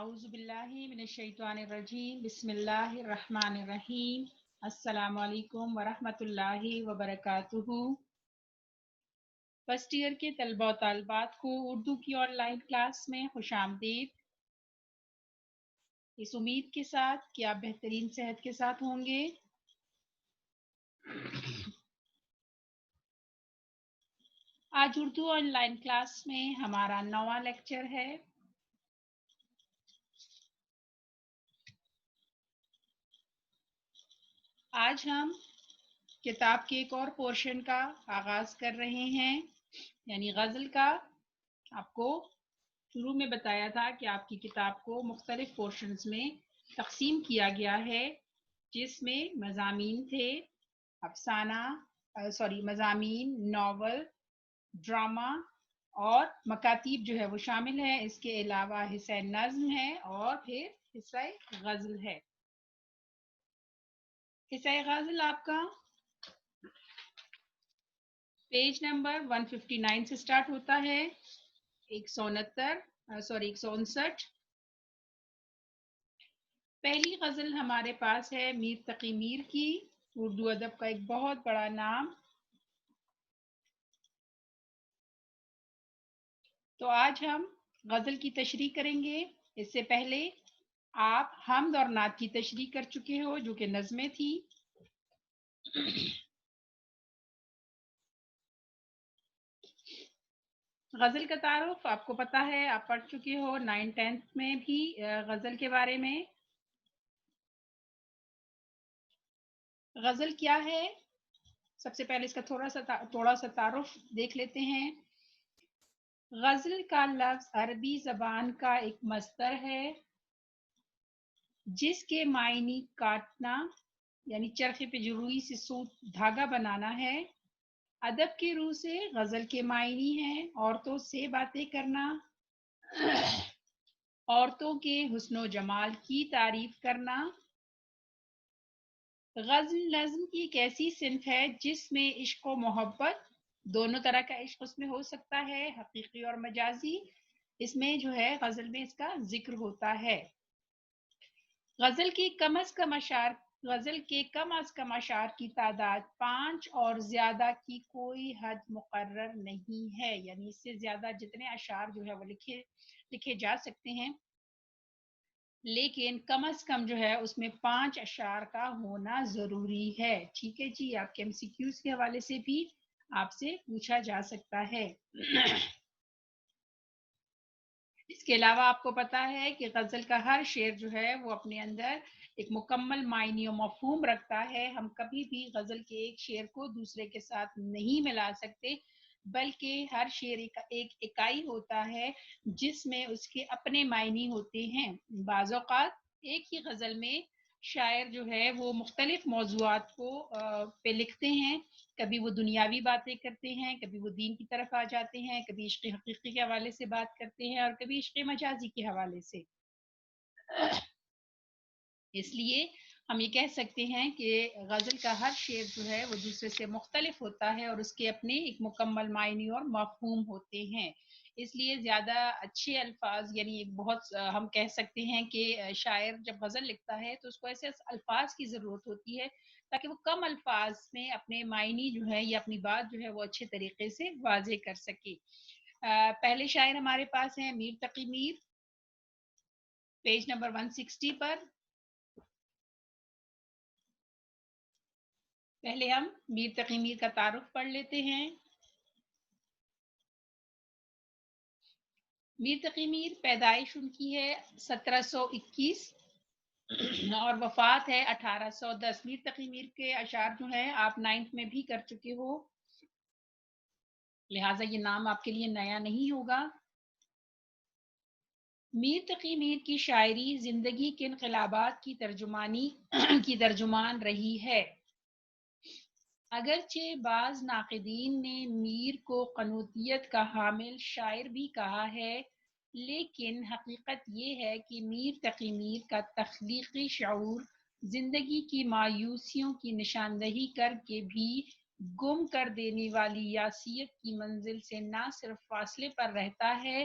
اعوذ باللہ من الشیطان الرجیم بسم اللہ الرحمن الرحیم السلام علیکم ورحمۃ اللہ وبرکاتہ۔ فرسٹ ایئر کے طلبہ و طالبات کو اردو کی آن لائن کلاس میں خوش آمدید۔ اس امید کے ساتھ کہ آپ بہترین صحت کے ساتھ ہوں گے۔ آج اردو آن لائن کلاس میں ہمارا 9واں لیکچر ہے۔ آج ہم کتاب کے ایک اور پورشن کا آغاز کر رہے ہیں، یعنی غزل کا۔ آپ کو شروع میں بتایا تھا کہ آپ کی کتاب کو مختلف پورشنز میں تقسیم کیا گیا ہے، جس میں مضامین تھے، مضامین، ناول، ڈرامہ اور مکاتیب جو ہے وہ شامل ہے۔ اس کے علاوہ حصہ نظم ہے اور پھر حصہ غزل ہے۔ حصہ غزل آپ کا پیج نمبر 159 سے سٹارٹ ہوتا ہے، 159۔ پہلی غزل ہمارے پاس ہے میر تقی میر کی، اردو ادب کا ایک بہت بڑا نام۔ تو آج ہم غزل کی تشریح کریں گے۔ اس سے پہلے آپ حمد اور نعت کی تشریح کر چکے ہو، جو کہ نظمیں تھی۔ غزل کا تعارف آپ کو پتا ہے، آپ پڑھ چکے ہو 9th 10th میں بھی غزل کے بارے میں۔ غزل کیا ہے؟ سب سے پہلے اس کا تھوڑا سا تعارف دیکھ لیتے ہیں۔ غزل کا لفظ عربی زبان کا ایک مصدر ہے، جس کے معنی کاٹنا یعنی چرخے پہ جو روئی سے سوت دھاگا بنانا ہے۔ ادب کے روح سے غزل کے معنی ہیں عورتوں سے باتیں کرنا، عورتوں کے حسن و جمال کی تعریف کرنا۔ غزل نظم کی ایک ایسی صنف ہے جس میں عشق و محبت دونوں طرح کا عشق اس میں ہو سکتا ہے، حقیقی اور مجازی۔ اس میں جو ہے غزل میں اس کا ذکر ہوتا ہے۔ غزل کے کم از کم اشعار کی تعداد 5 اور زیادہ کی کوئی حد مقرر نہیں ہے، یعنی اس سے زیادہ جتنے اشعار جو ہے وہ لکھے جا سکتے ہیں، لیکن کم از کم جو ہے اس میں 5 اشعار کا ہونا ضروری ہے۔ ٹھیک ہے جی، آپ کے MCQs کے حوالے سے بھی آپ سے پوچھا جا سکتا ہے۔ اس کے علاوہ آپ کو پتا ہے کہ غزل کا ہر شعر جو ہے وہ اپنے اندر ایک مکمل معنی و مفہوم رکھتا ہے۔ ہم کبھی بھی غزل کے ایک شعر کو دوسرے کے ساتھ نہیں ملا سکتے، بلکہ ہر شعر ایک اکائی ہوتا ہے جس میں اس کے اپنے معنی ہوتے ہیں۔ بعض اوقات ایک ہی غزل میں شاعر جو ہے وہ مختلف موضوعات کو پہ لکھتے ہیں، کبھی وہ دنیاوی باتیں کرتے ہیں، کبھی وہ دین کی طرف آ جاتے ہیں، کبھی عشق حقیقی کے حوالے سے بات کرتے ہیں اور کبھی عشق مجازی کے حوالے سے۔ اس لیے ہم یہ کہہ سکتے ہیں کہ غزل کا ہر شعر جو ہے وہ دوسرے سے مختلف ہوتا ہے اور اس کے اپنے ایک مکمل معنی اور مفہوم ہوتے ہیں۔ اس لیے زیادہ اچھے الفاظ، یعنی ایک بہت ہم کہہ سکتے ہیں کہ شاعر جب غزل لکھتا ہے تو اس کو ایسے الفاظ کی ضرورت ہوتی ہے تاکہ وہ کم الفاظ میں اپنے معنی جو ہے یا اپنی بات جو ہے وہ اچھے طریقے سے واضح کر سکے۔ پہلے شاعر ہمارے پاس ہیں میر تقی میر، پیج نمبر 160 پر۔ پہلے ہم میر تقی میر کا تعارف پڑھ لیتے ہیں۔ میر تقی میر پیدائش ان کی ہے 1721 اور وفات ہے 1810۔ میر تقی میر کے اشعار جو ہیں آپ 9th میں بھی کر چکے ہو، لہٰذا یہ نام آپ کے لیے نیا نہیں ہوگا۔ میر تقی میر کی شاعری زندگی کے انقلابات کی ترجمان رہی ہے۔ اگرچہ بعض ناقدین نے میر کو قنوتیت کا حامل شاعر بھی کہا ہے، لیکن حقیقت یہ ہے کہ میر تقی میر کا تخلیقی شعور زندگی کی مایوسیوں کی نشاندہی کر کے بھی گم کر دینے والی یاسیت کی منزل سے نہ صرف فاصلے پر رہتا ہے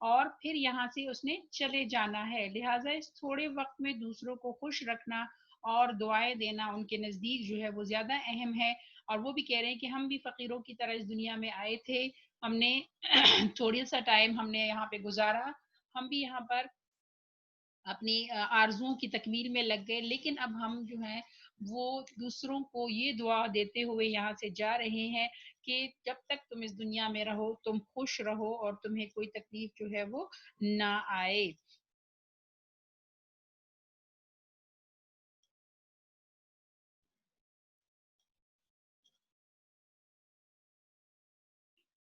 اور پھر یہاں سے اس نے چلے جانا ہے. لہٰذا اس تھوڑے وقت میں دوسروں کو خوش رکھنا اور دعائیں دینا ان کے نزدیک جو ہے وہ زیادہ اہم ہے. اور وہ بھی کہہ رہے ہیں کہ ہم بھی فقیروں کی طرح اس دنیا میں آئے تھے, ہم نے تھوڑی سا ٹائم ہم نے یہاں پہ گزارا, ہم بھی یہاں پر اپنی آرزوؤں کی تکمیل میں لگ گئے, لیکن اب ہم جو ہیں وہ دوسروں کو یہ دعا دیتے ہوئے یہاں سے جا رہے ہیں کہ جب تک تم اس دنیا میں رہو تم خوش رہو اور تمہیں کوئی تکلیف جو ہے وہ نہ آئے.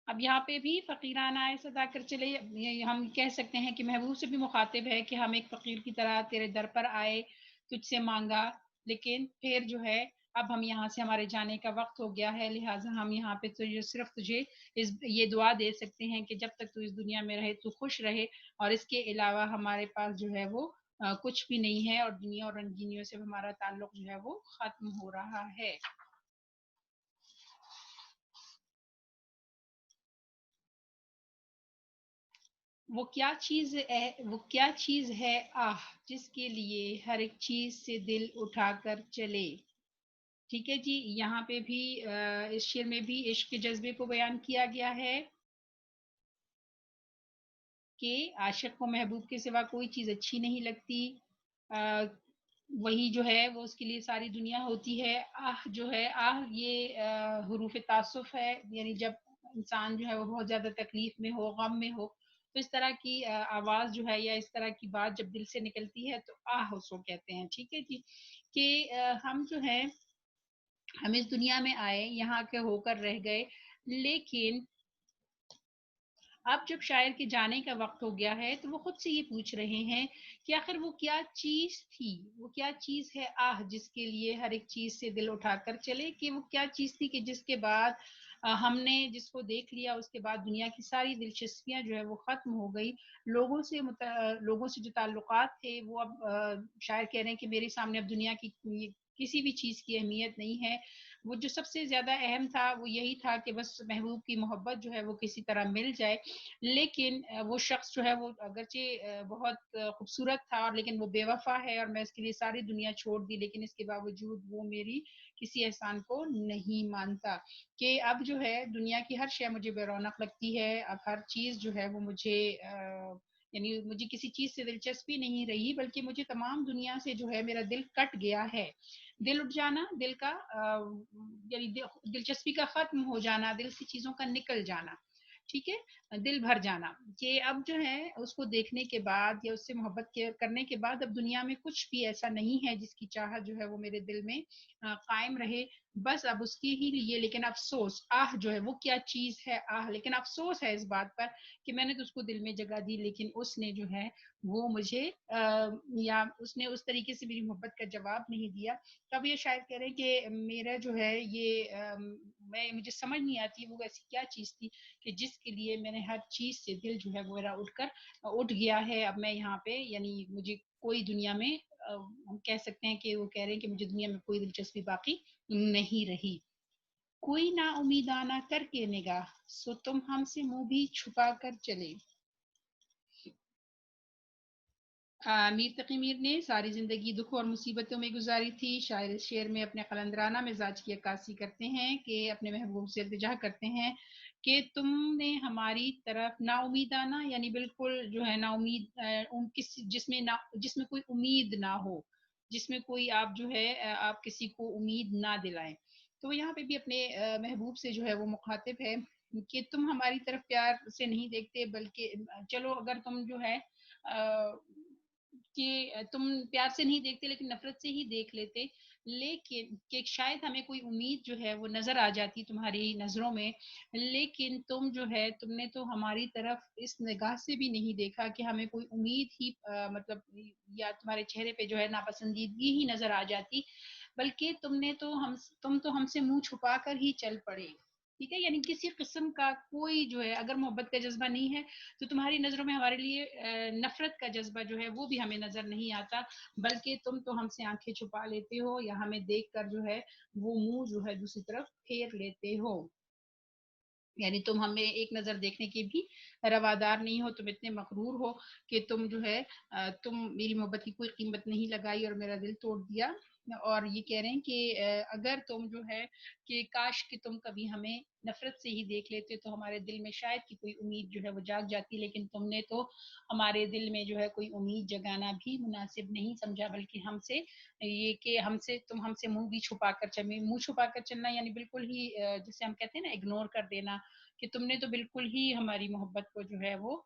اب یہاں پہ بھی فقیرانہ ایسا ادا کر چلے, ہم کہہ سکتے ہیں کہ محبوب سے بھی مخاطب ہے کہ ہم ایک فقیر کی طرح تیرے در پر آئے, تجھ سے مانگا, لیکن پھر جو ہے اب ہم یہاں سے ہمارے جانے کا وقت ہو گیا ہے, لہٰذا ہم یہاں پہ صرف تجھے یہ دعا دے سکتے ہیں کہ جب تک تو اس دنیا میں رہے تو خوش رہے, اور اس کے علاوہ ہمارے پاس جو ہے وہ کچھ بھی نہیں ہے, اور دنیا اور رنگینیوں سے ہمارا تعلق جو ہے وہ ختم ہو رہا ہے. وہ کیا چیز ہے آہ جس کے لیے ہر ایک چیز سے دل اٹھا کر چلے. ٹھیک ہے جی, یہاں پہ بھی اس شعر میں بھی عشق کے جذبے کو بیان کیا گیا ہے کہ عاشق کو محبوب کے سوا کوئی چیز اچھی نہیں لگتی, وہی جو ہے وہ اس کے لیے ساری دنیا ہوتی ہے. آہ جو ہے, آہ یہ حروف تعصف ہے, یعنی جب انسان جو ہے وہ بہت زیادہ تکلیف میں ہو, غم میں ہو, تو اس طرح کی آواز جو ہے یا اس طرح کی بات جب دل سے نکلتی ہے تو آہ اس کو کہتے ہیں. ٹھیک ہے جی, کہ ہم جو ہے ہم اس دنیا میں آئے, یہاں کے ہو کر رہ گئے, لیکن اب جب شاعر کے جانے کا وقت ہو گیا ہے تو وہ خود سے یہ پوچھ رہے ہیں کہ آخر وہ کیا چیز تھی, وہ کیا چیز ہے آہ جس کے لیے ہر ایک چیز سے دل اٹھا کر چلے, کہ وہ کیا چیز تھی کہ جس کے بعد ہم نے جس کو دیکھ لیا اس کے بعد دنیا کی ساری دلچسپیاں جو ہے وہ ختم ہو گئی, لوگوں سے جو تعلقات تھے وہ اب شاعر کہہ رہے ہیں کہ میرے سامنے اب دنیا کی کسی بھی چیز کی اہمیت نہیں ہے. وہ جو سب سے زیادہ اہم تھا وہ یہی تھا کہ بس محبوب کی محبت جو ہے وہ کسی طرح مل جائے, لیکن وہ شخص جو ہے وہ اگرچہ بہت خوبصورت تھا, لیکن وہ بے وفا ہے, اور میں اس کے لیے ساری دنیا چھوڑ دی, لیکن اس کے باوجود وہ میری کسی احسان کو نہیں مانتا, کہ اب جو ہے دنیا کی ہر شے مجھے بے رونق لگتی ہے, اب ہر چیز جو ہے وہ مجھے یعنی مجھے کسی چیز سے دلچسپی نہیں رہی, بلکہ مجھے تمام دنیا سے جو ہے میرا دل کٹ گیا ہے. دل اٹھ جانا, دل کا یعنی دلچسپی کا ختم ہو جانا, دل سے چیزوں کا نکل جانا, ٹھیک ہے, دل بھر جانا, کہ اب جو ہے اس کو دیکھنے کے بعد یا اس سے محبت کرنے کے بعد اب دنیا میں کچھ بھی ایسا نہیں ہے جس کی چاہت جو ہے وہ میرے دل میں قائم رہے, بس اب اس کے ہی لیے. لیکن افسوس, آہ جو ہے وہ کیا چیز ہے آہ, لیکن افسوس ہے اس بات پر کہ میں نے تو اس کو دل میں جگہ دی, لیکن اس نے جو ہے وہ مجھے یا اس نے اس طریقے سے میری محبت کا جواب نہیں دیا. تب یہ شاید کہہ رہے ہیں کہ میرا جو ہے یہ مجھے سمجھ نہیں آتی وہ ایسی کیا چیز تھی کہ جس کے لیے میں نے ہر چیز سے دل جو ہے وہ میرا اٹھ گیا ہے. اب میں یہاں پہ یعنی مجھے کوئی دنیا میں ہم کہہ سکتے ہیں کہ وہ کہہ رہے ہیں کہ مجھے دنیا میں کوئی دلچسپی باقی نہیں رہی. کوئی نا امیدانہ کر کے نگاہ سو تم ہم سے منہ بھی چھپا کر چلے. میر تقی میر نے ساری زندگی دکھ اور مصیبتوں میں گزاری تھی. شاعر اس شعر میں اپنے قلندرانہ مزاج کی عکاسی کرتے ہیں کہ اپنے محبوب سے التجا کرتے ہیں کہ تم نے ہماری طرف نا امیدانہ یعنی بالکل جو ہے نا امید جس میں کوئی امید نہ ہو, جس میں کوئی آپ جو ہے آپ کسی کو امید نہ دلائیں. تو یہاں پہ بھی اپنے محبوب سے جو ہے وہ مخاطب ہے کہ تم ہماری طرف پیار سے نہیں دیکھتے, بلکہ چلو اگر تم جو ہے کہ تم پیار سے نہیں دیکھتے لیکن نفرت سے ہی دیکھ لیتے, لیکن کہ شاید ہمیں کوئی امید جو ہے وہ نظر آ جاتی تمہاری نظروں میں, لیکن تم جو ہے تم نے تو ہماری طرف اس نگاہ سے بھی نہیں دیکھا کہ ہمیں کوئی امید ہی مطلب یا تمہارے چہرے پہ جو ہے ناپسندیدگی ہی نظر آ جاتی, بلکہ تم تو ہم سے منہ چھپا کر ہی چل پڑے. ٹھیک ہے, یعنی کسی قسم کا کوئی جو ہے اگر محبت کا جذبہ نہیں ہے تو تمہاری نظروں میں ہمارے لیے نفرت کا جذبہ جو ہے وہ بھی ہمیں نظر نہیں آتا, بلکہ تم تو ہم سے آنکھیں چھپا لیتے ہو یا ہمیں دیکھ کر جو ہے وہ منہ جو ہے دوسری طرف پھیر لیتے ہو. یعنی تم ہمیں ایک نظر دیکھنے کے بھی روادار نہیں ہو، تم اتنے مغرور ہو کہ تم جو ہے تم میری محبت کی کوئی قیمت نہیں لگائی اور میرا دل توڑ دیا۔ اور یہ کہہ رہے ہیں کہ اگر تم جو ہے کہ کاش کہ تم کبھی ہمیں نفرت سے ہی دیکھ لیتے تو ہمارے دل میں شاید کی کوئی امید جو ہے وہ جاگ جاتی، لیکن تم نے تو ہمارے دل میں جو ہے کوئی امید جگانا بھی مناسب نہیں سمجھا، بلکہ ہم سے یہ کہ تم ہم سے منہ بھی چھپا کر چلے، منہ چھپا کر چلنا یعنی بالکل ہی جسے ہم کہتے ہیں نا اگنور کر دینا، کہ تم نے تو بالکل ہی ہماری محبت کو جو ہے وہ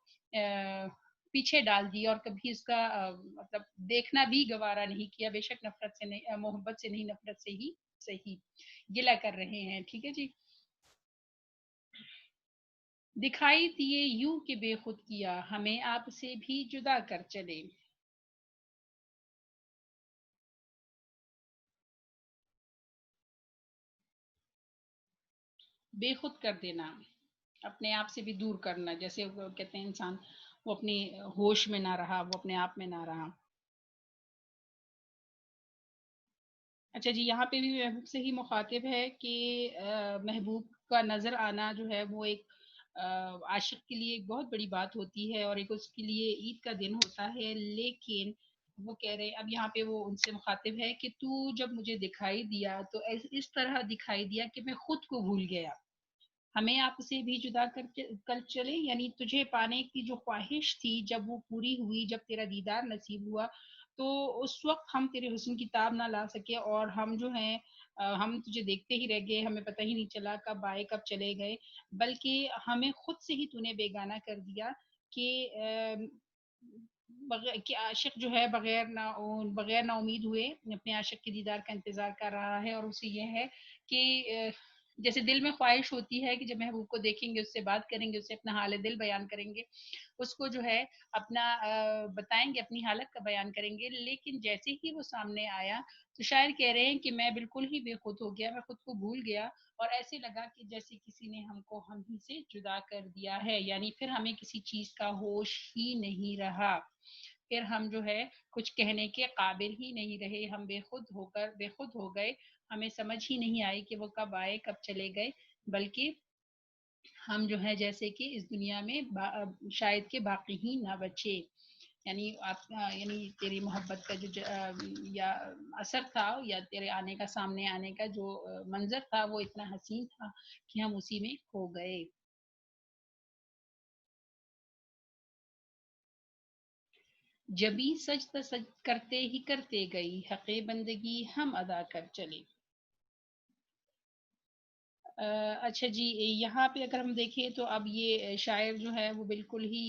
پیچھے ڈال دی اور کبھی اس کا مطلب دیکھنا بھی گوارا نہیں کیا، بے شک نفرت سے نہیں، محبت سے نہیں نفرت سے ہی صحیح گلہ کر رہے ہیں۔ ٹھیک ہے جی، دکھائی دیے یوں کہ بے خود کیا ہمیں آپ سے بھی جدا کر چلے۔ بے خود کر دینا، اپنے آپ سے بھی دور کرنا، جیسے وہ کہتے ہیں انسان وہ اپنی ہوش میں نہ رہا، وہ اپنے آپ میں نہ رہا۔ اچھا جی، یہاں پہ بھی محبوب سے ہی مخاطب ہے کہ محبوب کا نظر آنا جو ہے وہ ایک عاشق کے لیے ایک بہت بڑی بات ہوتی ہے اور ایک اس کے لیے عید کا دن ہوتا ہے، لیکن وہ کہہ رہے اب یہاں پہ وہ ان سے مخاطب ہے کہ تو جب مجھے دکھائی دیا تو اس طرح دکھائی دیا کہ میں خود کو بھول گیا، ہمیں آپ سے بھی جدا کر چلے، یعنی تجھے پانے کی جو خواہش تھی جب وہ پوری ہوئی، جب تیرا دیدار نصیب ہوا تو اس وقت ہم تیرے حسن کی تاب نہ لا سکے اور ہم جو ہیں ہم تجھے دیکھتے ہی رہ گئے، ہمیں پتہ ہی نہیں چلا کب آئے کب چلے گئے، بلکہ ہمیں خود سے ہی تو نے بیگانہ کر دیا کہ کہ عاشق جو ہے بغیر نا امید ہوئے اپنے عاشق کے دیدار کا انتظار کر رہا ہے، اور اسے یہ ہے کہ جیسے دل میں خواہش ہوتی ہے کہ جب محبوب کو دیکھیں گے، اس سے بات کریں گے، اس سے اپنا حال دل بیان کریں گے، اس کو جو ہے اپنا بتائیں گے، اپنی حالت کا بیان کریں گے، لیکن جیسے ہی وہ سامنے آیا تو شاعر کہہ رہے ہیں کہ میں بالکل ہی بے خود ہو گیا، میں خود کو بھول گیا اور ایسے لگا کہ جیسے کسی نے ہم کو ہم ہی سے جدا کر دیا ہے، یعنی پھر ہمیں کسی چیز کا ہوش ہی نہیں رہا، پھر ہم جو ہے کچھ کہنے کے قابل ہی نہیں رہے، ہم بے خود ہو گئے، ہمیں سمجھ ہی نہیں آئی کہ وہ کب آئے کب چلے گئے، بلکہ ہم جو ہے جیسے کہ اس دنیا میں شاید کہ باقی ہی نہ بچے، یعنی یعنی تیری محبت کا جو یا اثر تھا یا تیرے آنے کا سامنے آنے کا جو منظر تھا وہ اتنا حسین تھا کہ ہم اسی میں کھو گئے۔ جبھی سجدہ سج کرتے ہی کرتے گئی حق بندگی ہم ادا کر چلے۔ اچھا جی، یہاں پہ اگر ہم دیکھیں تو اب یہ شاعر جو ہے وہ بالکل ہی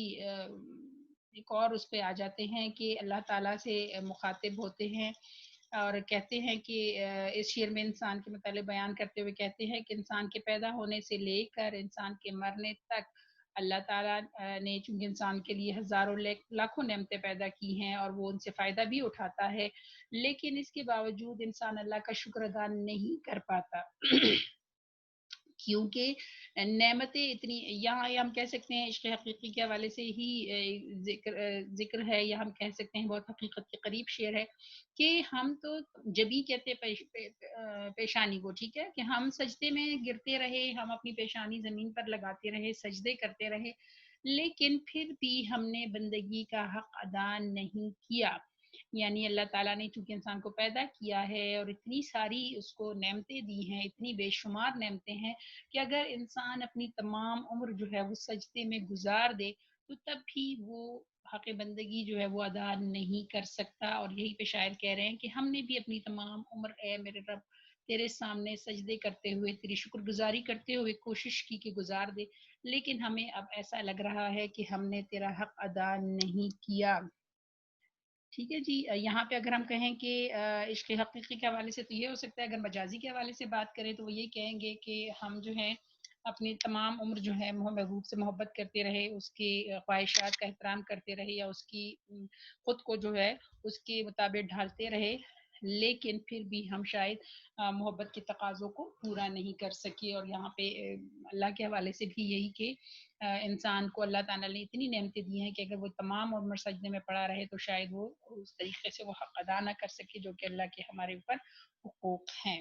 ایک اور اس پہ آ جاتے ہیں کہ اللہ تعالیٰ سے مخاطب ہوتے ہیں اور کہتے ہیں کہ اس شعر میں انسان کے متعلق بیان کرتے ہوئے کہتے ہیں کہ انسان کے پیدا ہونے سے لے کر انسان کے مرنے تک اللہ تعالیٰ نے چونکہ انسان کے لیے ہزاروں لاکھوں نعمتیں پیدا کی ہیں اور وہ ان سے فائدہ بھی اٹھاتا ہے، لیکن اس کے باوجود انسان اللہ کا شکر ادا نہیں کر پاتا کیونکہ نعمتیں اتنی، یہاں ہم کہہ سکتے ہیں عشق حقیقی کے حوالے سے ہی ذکر ہے، یا ہم کہہ سکتے ہیں بہت حقیقت کے قریب شعر ہے کہ ہم تو جبھی کہتے پیشانی کو، ٹھیک ہے، کہ ہم سجدے میں گرتے رہے، ہم اپنی پیشانی زمین پر لگاتے رہے، سجدے کرتے رہے، لیکن پھر بھی ہم نے بندگی کا حق ادا نہیں کیا، یعنی اللہ تعالیٰ نے چونکہ انسان کو پیدا کیا ہے اور اتنی ساری اس کو نعمتیں دی ہیں، اتنی بے شمار نعمتیں ہیں کہ اگر انسان اپنی تمام عمر جو ہے وہ سجدے میں گزار دے تو تب بھی وہ حق بندگی جو ہے وہ ادا نہیں کر سکتا، اور یہی پہ شاعر کہہ رہے ہیں کہ ہم نے بھی اپنی تمام عمر اے میرے رب تیرے سامنے سجدے کرتے ہوئے تیری شکر گزاری کرتے ہوئے کوشش کی کہ گزار دے، لیکن ہمیں اب ایسا لگ رہا ہے کہ ہم نے تیرا حق ادا نہیں کیا۔ ٹھیک ہے جی، یہاں پہ اگر ہم کہیں کہ عشق حقیقی کے حوالے سے تو یہ ہو سکتا ہے، اگر مجازی کے حوالے سے بات کریں تو وہ یہ کہیں گے کہ ہم جو ہیں اپنی تمام عمر جو ہے محبوب سے محبت کرتے رہے، اس کی خواہشات کا احترام کرتے رہے یا اس کی خود کو جو ہے اس کے مطابق ڈھالتے رہے، لیکن پھر بھی ہم شاید محبت کے تقاضوں کو پورا نہیں کر سکے، اور یہاں پہ اللہ کے حوالے سے بھی یہی کہ انسان کو اللہ تعالیٰ نے اتنی نعمتیں دی ہیں کہ اگر وہ تمام عمر سجدے میں پڑا رہے تو شاید وہ اس طریقے سے وہ حق ادا نہ کر سکے جو کہ اللہ کے ہمارے اوپر حقوق ہیں۔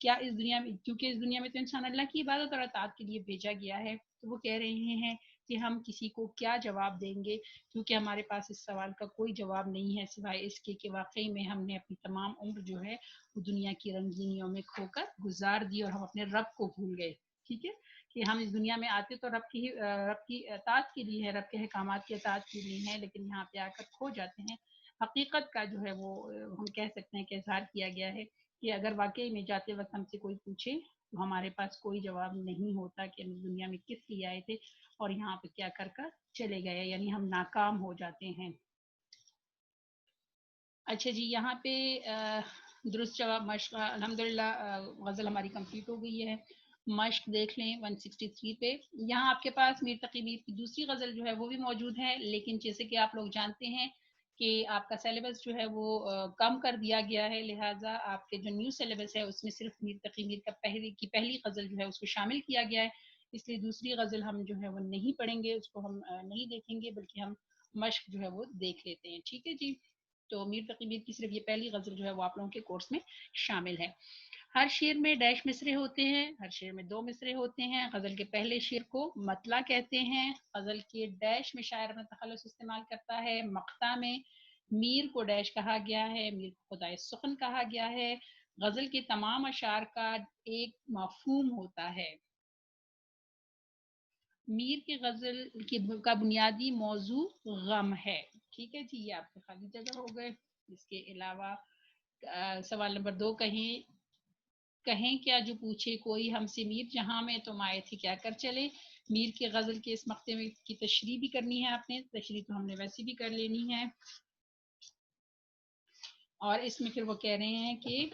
کیا اس دنیا میں، کیونکہ اس دنیا میں تو انسان اللہ کی عبادت اور اطاعت کے لیے بھیجا گیا ہے، تو وہ کہہ رہے ہیں کہ ہم کسی کو کیا جواب دیں گے، کیونکہ ہمارے پاس اس سوال کا کوئی جواب نہیں ہے سوائے اس کے کہ واقعی میں ہم نے اپنی تمام عمر جو ہے وہ دنیا کی رنگینیوں میں کھو کر گزار دی اور ہم اپنے رب کو بھول گئے. ٹھیک ہے، کہ ہم اس دنیا میں آتے تو رب کی اطاعت کے لیے ہے، رب کے احکامات کی اطاعت کے لیے ہے، لیکن یہاں پہ آ کر کھو جاتے ہیں. حقیقت کا جو ہے وہ ہم کہہ سکتے ہیں کہ اظہار کیا گیا ہے کہ اگر واقعی میں جاتے وقت ہم سے کوئی پوچھے تو ہمارے پاس کوئی جواب نہیں ہوتا کہ ہم اس دنیا میں کس لیے آئے تھے اور یہاں پہ کیا کر کر چلے گئے، یعنی ہم ناکام ہو جاتے ہیں. اچھا جی، یہاں پہ درست جواب مشق الحمدللہ غزل ہماری کمپلیٹ ہو گئی ہے. مشق دیکھ لیں 163 پہ. یہاں آپ کے پاس میر تقی میر کی دوسری غزل جو ہے وہ بھی موجود ہے، لیکن جیسے کہ آپ لوگ جانتے ہیں کہ آپ کا سیلیبس جو ہے وہ کم کر دیا گیا ہے، لہٰذا آپ کے جو نیو سیلیبس ہے اس میں صرف میر تقی میر کا پہلی غزل جو ہے اس کو شامل کیا گیا ہے. اس لیے دوسری غزل ہم جو ہے وہ نہیں پڑھیں گے، اس کو ہم نہیں دیکھیں گے، بلکہ ہم مشق جو ہے وہ دیکھ لیتے ہیں. ٹھیک ہے جی، تو میر تقی میر کی صرف یہ پہلی غزل جو ہے وہ آپ لوگوں کے کورس میں شامل ہے. ہر شعر میں ڈیش مصرے ہوتے ہیں، ہر شعر میں 2 مصرے ہوتے ہیں. غزل کے پہلے شعر کو مطلع کہتے ہیں. غزل کے ڈیش میں شاعر اپنا تخلص استعمال کرتا ہے. مقطع میں میر کو ڈیش کہا گیا ہے، میر کو خدائے سخن کہا گیا ہے. غزل کے تمام اشعار کا ایک مفہوم ہوتا ہے. میر کی غزل کا بنیادی موضوع غم ہے. ٹھیک ہے جی، یہ آپ کے خالی جگہ ہو گئے. اس کے علاوہ سوال نمبر 2 کہیں کیا جو پوچھے کوئی ہم سے میر جہاں میں تم آئے تھے کیا کر چلے. میر کی غزل کے اس مقطع میں کی تشریح بھی کرنی ہے آپ نے، تشریح تو ہم نے ویسے بھی کر لینی ہے. اور اس میں پھر وہ کہہ رہے ہیں کہ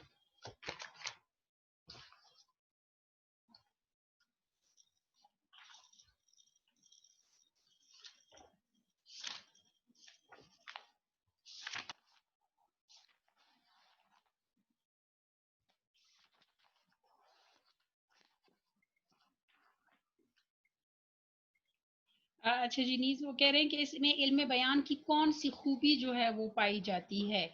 اچھا جی نیز وہ کہہ رہے ہیں کہ اس میں علم بیان کی کون سی خوبی جو ہے وہ پائی جاتی ہے.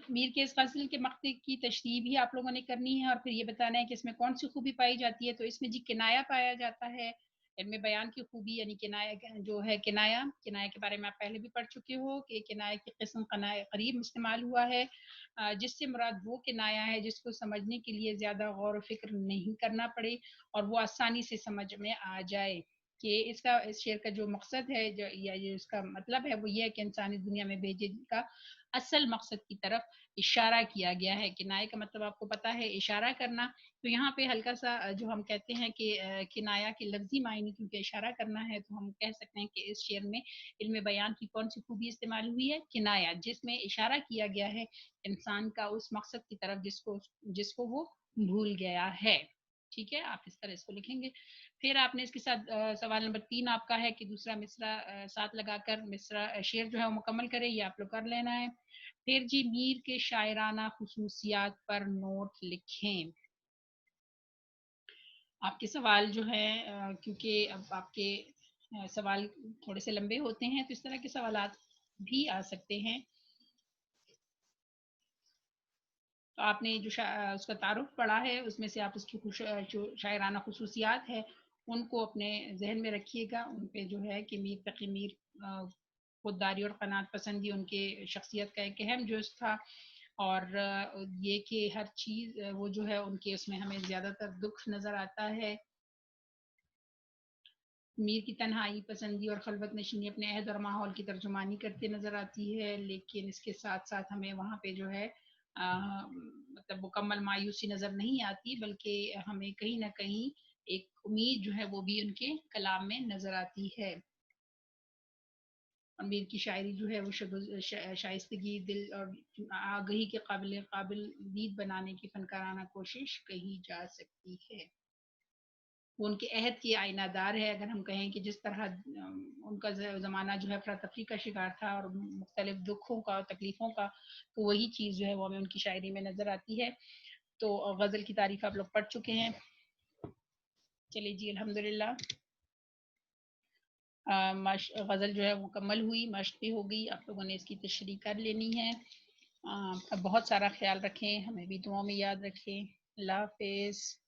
میر کے اس غزل کے مقطع کی تشریح بھی آپ لوگوں نے کرنی ہے اور پھر یہ بتانا ہے کہ اس میں کون سی خوبی پائی جاتی ہے. تو اس میں جی کنایا پایا جاتا ہے. علم بیان کی خوبی یعنی کنایا جو ہے، کنایا کے بارے میں آپ پہلے بھی پڑھ چکے ہو کہ کنایا کی قسم قریب استعمال ہوا ہے، جس سے مراد وہ کنایا ہے جس کو سمجھنے کے لیے زیادہ غور و فکر نہیں کرنا پڑے اور وہ آسانی سے سمجھ میں آ جائے. کہ اس شعر کا جو مقصد ہے یا جو اس کا مطلب ہے وہ یہ ہے کہ انسان اس دنیا میں بھیجے کا اصل مقصد کی طرف اشارہ کیا گیا ہے. کنائے کا مطلب آپ کو پتا ہے اشارہ کرنا. تو یہاں پہ ہلکا سا جو ہم کہتے ہیں کہ کنایا کے لفظی معنی کیونکہ اشارہ کرنا ہے، تو ہم کہہ سکتے ہیں کہ اس شعر میں علم بیان کی کون سی خوبی استعمال ہوئی ہے؟ کنایا، جس میں اشارہ کیا گیا ہے انسان کا اس مقصد کی طرف جس کو وہ بھول گیا ہے. ٹھیک ہے، آپ اس طرح اس کو لکھیں گے. پھر آپ نے اس کے ساتھ سوال نمبر 3 آپ کا ہے کہ دوسرا مصرع ساتھ لگا کر مصرع شعر جو ہے وہ مکمل کرے، یہ آپ لوگ کر لینا ہے. پھر جی میر کے شاعرانہ خصوصیات پر نوٹ لکھیں. آپ کے سوال جو ہے کیونکہ اب آپ کے سوال تھوڑے سے لمبے ہوتے ہیں تو اس طرح کے سوالات بھی آ سکتے ہیں. تو آپ نے جو اس کا تعارف پڑھا ہے اس میں سے آپ اس کی جو شاعرانہ خصوصیات ہے ان کو اپنے ذہن میں رکھیے گا. ان پہ جو ہے کہ میر تقی میر خودداری اور قناعت پسندی ان کے شخصیت کا ایک اہم جز تھا، اور یہ کہ ہر چیز وہ جو ہے ان کے اس میں ہمیں زیادہ تر دکھ نظر آتا ہے. میر کی تنہائی پسندی اور خلوت نشینی اپنے عہد اور ماحول کی ترجمانی کرتے نظر آتی ہے، لیکن اس کے ساتھ ساتھ ہمیں وہاں پہ جو ہے مطلب مکمل مایوسی نظر نہیں آتی، بلکہ ہمیں کہیں نہ کہیں ایک امید جو ہے وہ بھی ان کے کلام میں نظر آتی ہے. امیر کی شاعری جو ہے وہ شائستگی، دل اور آگہی کے قابل دید بنانے کی فنکارانہ کوشش کہی جا سکتی ہے. وہ ان کے عہد کی آئینہ دار ہے. اگر ہم کہیں کہ جس طرح ان کا زمانہ جو ہے افراتفری کا شکار تھا اور مختلف دکھوں کا اور تکلیفوں کا، تو وہی چیز جو ہے وہ ہمیں ان کی شاعری میں نظر آتی ہے. تو غزل کی تعریف آپ لوگ پڑھ چکے ہیں. چلیے جی الحمدللہ غزل جو ہے مکمل ہوئی، مشق بھی ہو گئی. آپ لوگوں نے اس کی تشریح کر لینی ہے. اب بہت سارا خیال رکھیں، ہمیں بھی دعاؤں میں یاد رکھیں. اللہ حافظ.